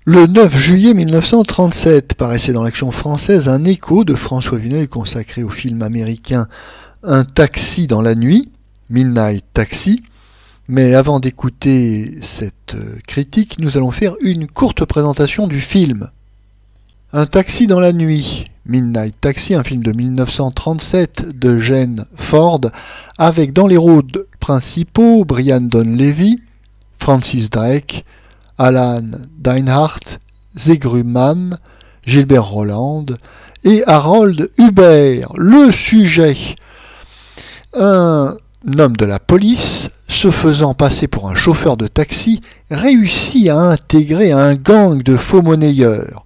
Le 9 juillet 1937 paraissait dans l'Action française un écho de François Vineuil consacré au film américain Un taxi dans la nuit, Midnight Taxi. Mais avant d'écouter cette critique, nous allons faire une courte présentation du film. Un taxi dans la nuit, Midnight Taxi, un film de 1937 de Gene Ford, avec dans les rôles principaux Brian Donlevy, Francis Drake, Alan Dinehart, Zegru Mann, Gilbert Roland et Harold Hubert. Le sujet: un homme de la police, se faisant passer pour un chauffeur de taxi, réussit à intégrer un gang de faux monnayeurs.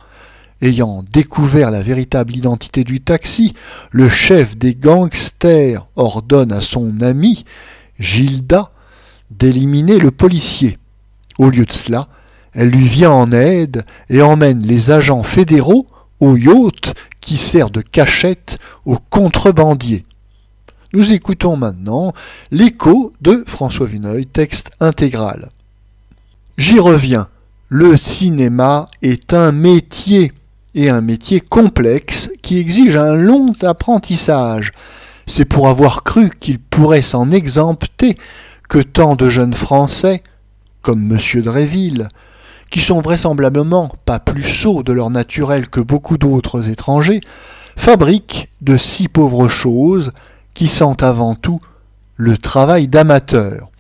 Ayant découvert la véritable identité du taxi, le chef des gangsters ordonne à son amie, Gilda, d'éliminer le policier. Au lieu de cela, elle lui vient en aide et emmène les agents fédéraux au yacht qui sert de cachette aux contrebandiers. Nous écoutons maintenant l'écho de François Vineuil, texte intégral. J'y reviens. Le cinéma est un métier, et un métier complexe qui exige un long apprentissage. C'est pour avoir cru qu'il pourrait s'en exempter que tant de jeunes Français, comme M. Dréville, qui sont vraisemblablement pas plus sots de leur naturel que beaucoup d'autres étrangers, fabriquent de si pauvres choses qui sont avant tout le travail d'amateur.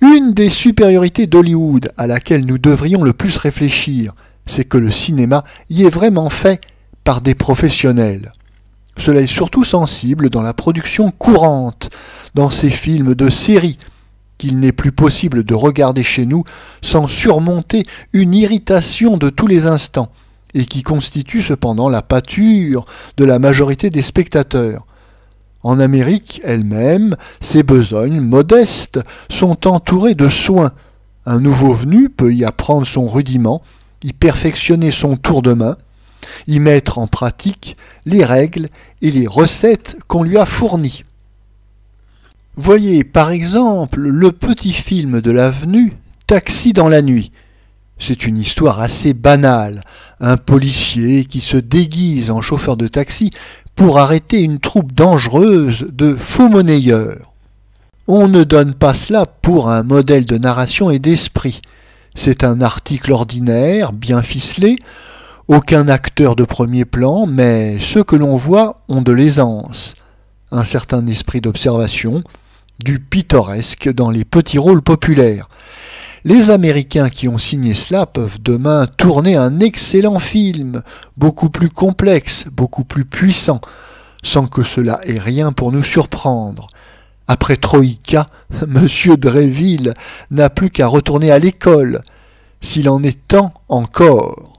Une des supériorités d'Hollywood à laquelle nous devrions le plus réfléchir, c'est que le cinéma y est vraiment fait par des professionnels. Cela est surtout sensible dans la production courante, dans ces films de série, qu'il n'est plus possible de regarder chez nous sans surmonter une irritation de tous les instants, et qui constitue cependant la pâture de la majorité des spectateurs. En Amérique elle-même, ces besognes modestes sont entourées de soins. Un nouveau venu peut y apprendre son rudiment, y perfectionner son tour de main, y mettre en pratique les règles et les recettes qu'on lui a fournies. Voyez par exemple le petit film de l'avenue Taxi dans la nuit. C'est une histoire assez banale. Un policier qui se déguise en chauffeur de taxi pour arrêter une troupe dangereuse de faux monnayeurs. On ne donne pas cela pour un modèle de narration et d'esprit. C'est un article ordinaire, bien ficelé, aucun acteur de premier plan, mais ceux que l'on voit ont de l'aisance, un certain esprit d'observation, du pittoresque dans les petits rôles populaires. Les Américains qui ont signé cela peuvent demain tourner un excellent film, beaucoup plus complexe, beaucoup plus puissant, sans que cela ait rien pour nous surprendre. Après Troïka, M. Dréville n'a plus qu'à retourner à l'école, s'il en est temps encore.